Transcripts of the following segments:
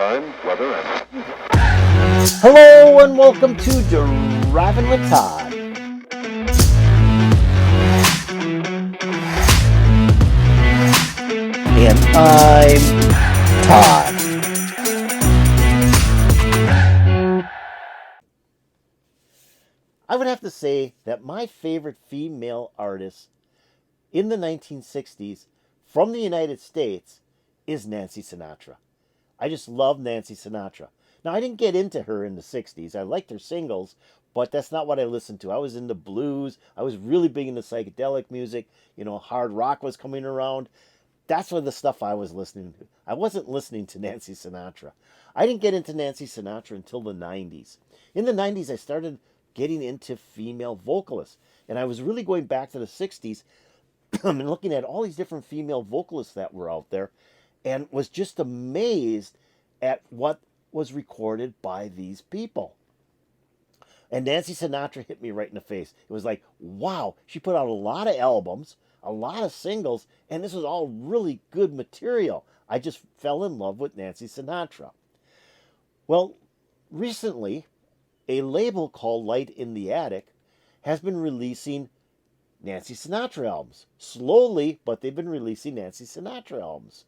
time, weather, and... Hello and welcome to Driving with Todd. And I'm Todd. I would have to say that my favorite female artist in the 1960s from the United States is Nancy Sinatra. I just love Nancy Sinatra. Now, I didn't get into her in the 60s. I liked her singles, but that's not what I listened to. I was into blues. I was really big into psychedelic music. Hard rock was coming around. That's what the stuff I was listening to. I wasn't listening to Nancy Sinatra. I didn't get into Nancy Sinatra until the 90s. In the 90s, I started getting into female vocalists. And I was really going back to the 60s and looking at all these different female vocalists that were out there and was just amazed at what was recorded by these people. And Nancy Sinatra hit me right in the face. It was like, wow, she put out a lot of albums, a lot of singles, and this was all really good material. I just fell in love with Nancy Sinatra. Well, recently, a label called Light in the Attic has been releasing Nancy Sinatra albums. Slowly, but they've been releasing Nancy Sinatra albums.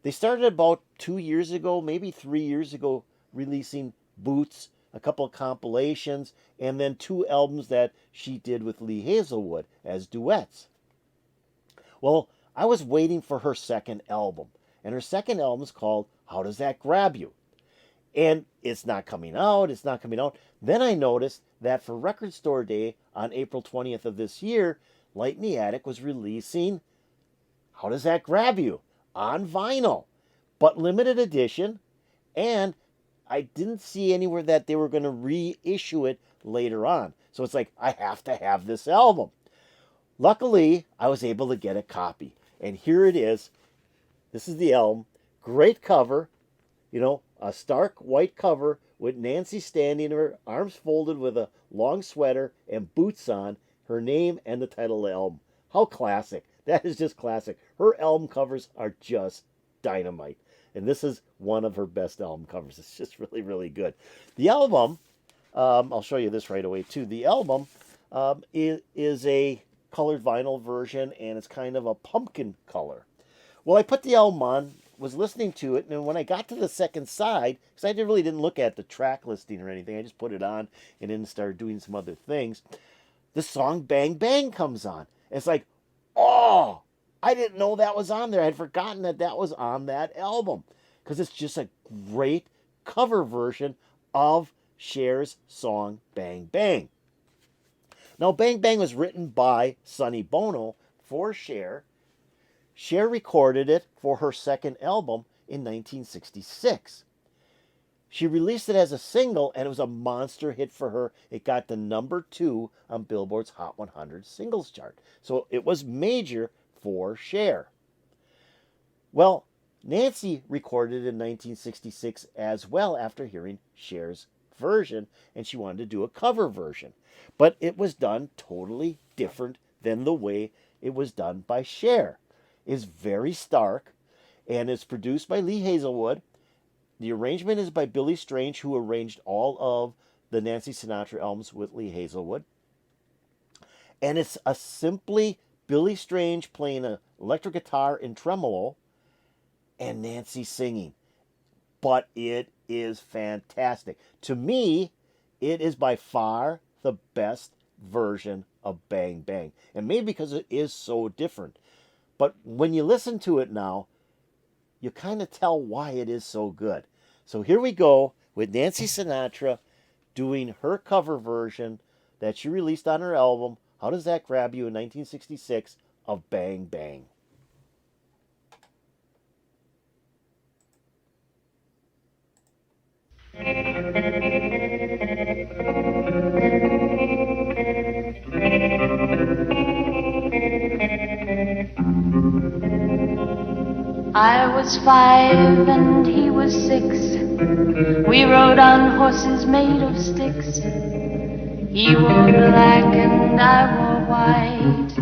They started about 2 years ago, maybe 3 years ago, releasing Boots, a couple of compilations, and then 2 albums that she did with Lee Hazelwood as duets. Well, I was waiting for her second album, and her second album is called How Does That Grab You? And it's not coming out. Then I noticed that for Record Store Day on April 20th of this year, Light in the Attic was releasing How Does That Grab You? On vinyl, but limited edition, and I didn't see anywhere that they were going to reissue it later on. So it's like, I have to have this album. Luckily, I was able to get a copy, and here it is. This is the album. Great cover, a stark white cover with Nancy standing, her arms folded with a long sweater and boots on, her name and the title of the album. How classic. That is just classic. Her album covers are just dynamite. And this is one of her best album covers. It's just really, really good. The album, I'll show you this right away too. The album is a colored vinyl version, and it's kind of a pumpkin color. Well, I put the album on, was listening to it, and when I got to the second side, because I really didn't look at the track listing or anything, I just put it on and then started doing some other things, the song Bang Bang comes on. It's like, oh, I didn't know that was on there. I had forgotten that was on that album, because it's just a great cover version of Cher's song Bang Bang. Now, Bang Bang was written by Sonny Bono for Cher. Cher recorded it for her second album in 1966. She released it as a single, and it was a monster hit for her. It got the number 2 on Billboard's Hot 100 singles chart. So it was major for Cher. Well, Nancy recorded it in 1966 as well after hearing Cher's version, and she wanted to do a cover version. But it was done totally different than the way it was done by Cher. It's very stark, and it's produced by Lee Hazelwood. The arrangement is by Billy Strange, who arranged all of the Nancy Sinatra albums with Lee Hazelwood. And it's a simply Billy Strange playing an electric guitar in tremolo and Nancy singing. But it is fantastic. To me, it is by far the best version of Bang Bang. And maybe because it is so different. But when you listen to it now, you kind of tell why it is so good. So here we go with Nancy Sinatra doing her cover version that she released on her album, How Does That Grab You, in 1966, of Bang Bang. I was 5 and he was 6. We rode on horses made of sticks. He wore black and I wore white.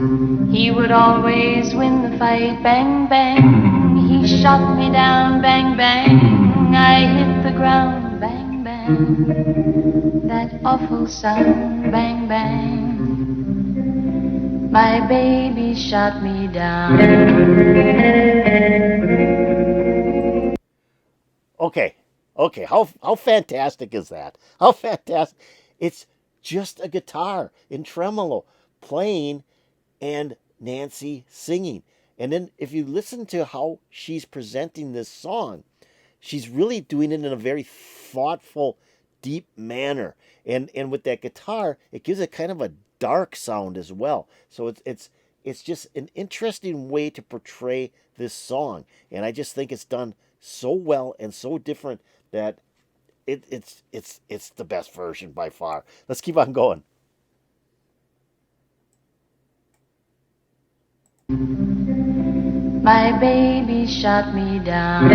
He would always win the fight. Bang, bang, he shot me down. Bang, bang, I hit the ground, bang, bang. That awful sound, bang, bang. My baby shot me down. Okay, okay. How fantastic is that? How fantastic! It's just a guitar in tremolo playing and Nancy singing. And then if you listen to how she's presenting this song, she's really doing it in a very thoughtful, deep manner. And with that guitar, it gives it kind of a dark sound as well. So it's just an interesting way to portray this song. And I just think it's done so well and so different that it's the best version by far. Let's keep on going. My baby shot me down.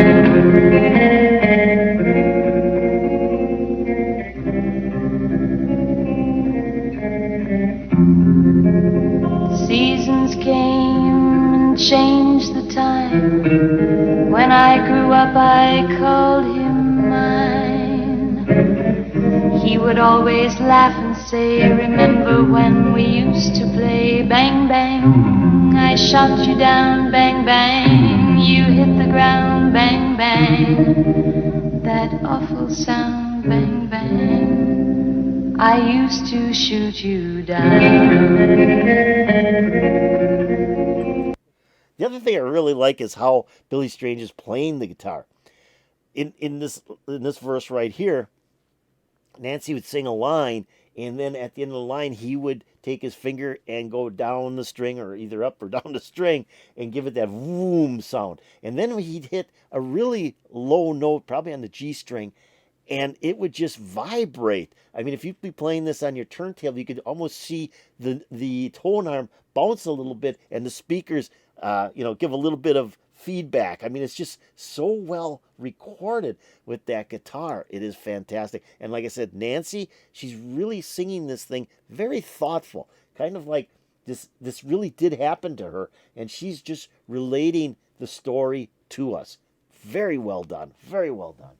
Seasons came and changed the time. When I grew up, I called him mine. He would always laugh and say, remember when we used to play bang, bang. I shot you down, bang, bang. You hit the ground, bang, bang. That awful sound, bang, bang. I used to shoot you down. The other thing I really like is how Billy Strange is playing the guitar. In this verse right here, Nancy would sing a line, and then at the end of the line, he would take his finger and go down the string, or either up or down the string, and give it that boom sound. And then he'd hit a really low note, probably on the G string, and it would just vibrate. I mean, if you'd be playing this on your turntable, you could almost see the tone arm bounce a little bit, and the speakers, give a little bit of feedback. I mean, it's just so well recorded with that guitar. It is fantastic. And like I said, Nancy, she's really singing this thing very thoughtful, kind of like this really did happen to her, and she's just relating the story to us. Very well done. Very well done.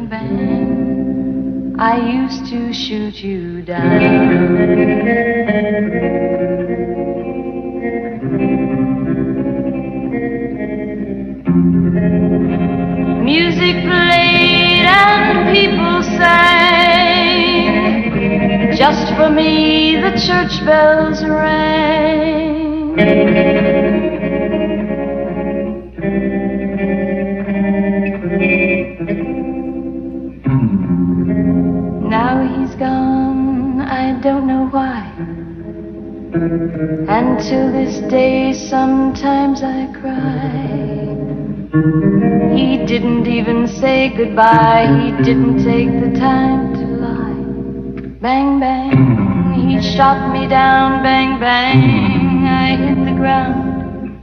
Bang, I used to shoot you down. Music played and people sang. Just for me the church bells rang. Now he's gone, I don't know why. And till this day sometimes I cry. He didn't even say goodbye. He didn't take the time to lie. Bang, bang, he shot me down. Bang, bang, I hit the ground.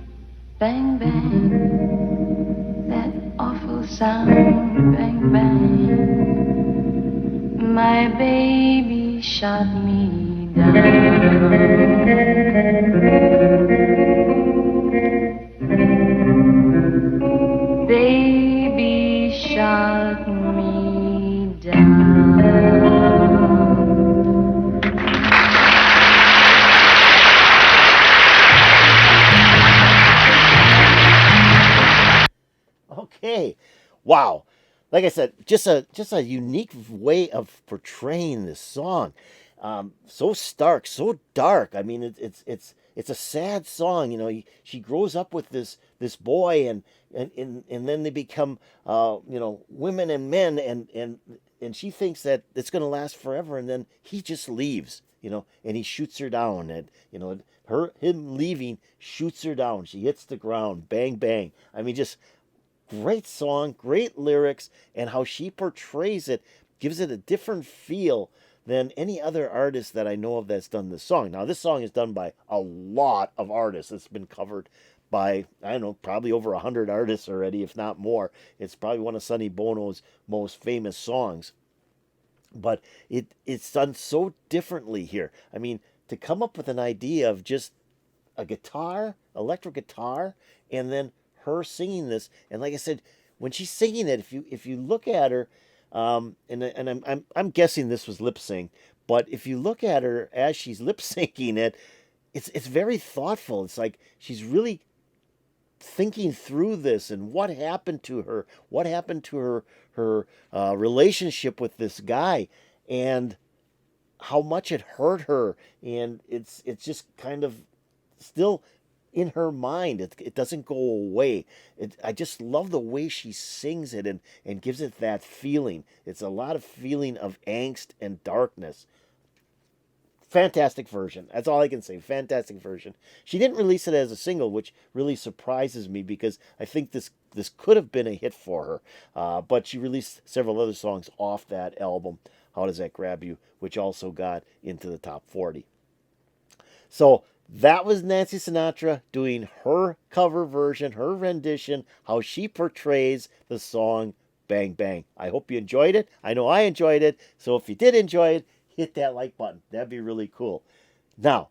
Bang, bang, that awful sound. Bang, bang, my baby shot me down. Baby shot me down. Okay. Wow. Like I said, just a unique way of portraying this song. So stark, so dark. I mean, it's a sad song. She grows up with this boy, and then they become women and men, and she thinks that it's going to last forever, and then he just leaves. And he shoots her down, and him leaving shoots her down. She hits the ground, bang bang. I mean, just great song, great lyrics, and how she portrays it gives it a different feel than any other artist that I know of that's done this song. Now, this song is done by a lot of artists. It's been covered by, I don't know, probably over 100 artists already, if not more. It's probably one of Sonny Bono's most famous songs. But it's done so differently here. I mean, to come up with an idea of just a guitar, electric guitar, and then her singing this. And like I said, when she's singing it, if you look at her, and I'm guessing this was lip sync, but if you look at her as she's lip syncing it, it's very thoughtful. It's like she's really thinking through this and what happened to her relationship with this guy, and how much it hurt her, and it's just kind of still in her mind. It doesn't go away. I just love the way she sings it and gives it that feeling. It's a lot of feeling of angst and darkness. Fantastic version. That's all I can say. Fantastic version. She didn't release it as a single, which really surprises me because I think this could have been a hit for her. But she released several other songs off that album, How Does That Grab You, which also got into the top 40. So that was Nancy Sinatra doing her cover version, her rendition, how she portrays the song Bang Bang. I hope you enjoyed it. I know I enjoyed it. So if you did enjoy it, hit that like button. That'd be really cool. Now,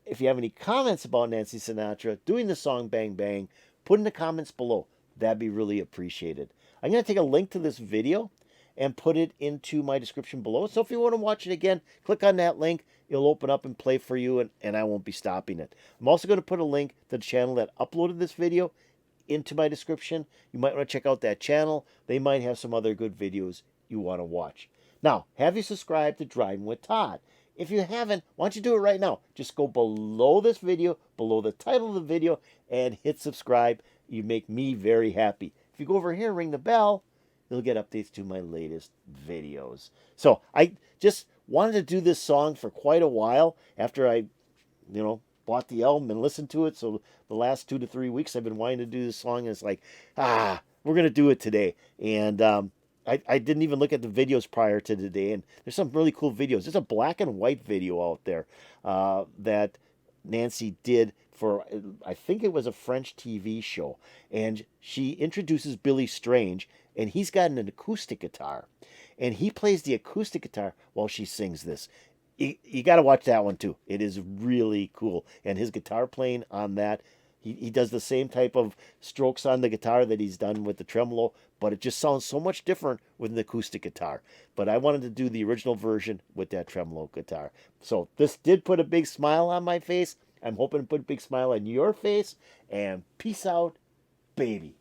if you have any comments about Nancy Sinatra doing the song Bang Bang, put in the comments below. That'd be really appreciated. I'm going to take a link to this video and put it into my description below. So if you want to watch it again, click on that link. It'll open up and play for you, and I won't be stopping it. I'm also going to put a link to the channel that uploaded this video into my description. You might want to check out that channel. They might have some other good videos you want to watch. Now, have you subscribed to Driving with Todd? If you haven't, why don't you do it right now? Just go below this video, below the title of the video, and hit subscribe. You make me very happy. If you go over here and ring the bell, you'll get updates to my latest videos. So I just wanted to do this song for quite a while after I, bought the album and listened to it. So the last 2 to 3 weeks I've been wanting to do this song, and it's like, we're going to do it today. And I didn't even look at the videos prior to today, and there's some really cool videos. There's a black and white video out there that Nancy did for, I think it was a French TV show, and she introduces Billy Strange, and he's got an acoustic guitar, and he plays the acoustic guitar while she sings this. You got to watch that one too. It is really cool, and his guitar playing on that, he does the same type of strokes on the guitar that he's done with the tremolo, but it just sounds so much different with an acoustic guitar. But I wanted to do the original version with that tremolo guitar. So this did put a big smile on my face. I'm hoping to put a big smile on your face. And peace out, baby.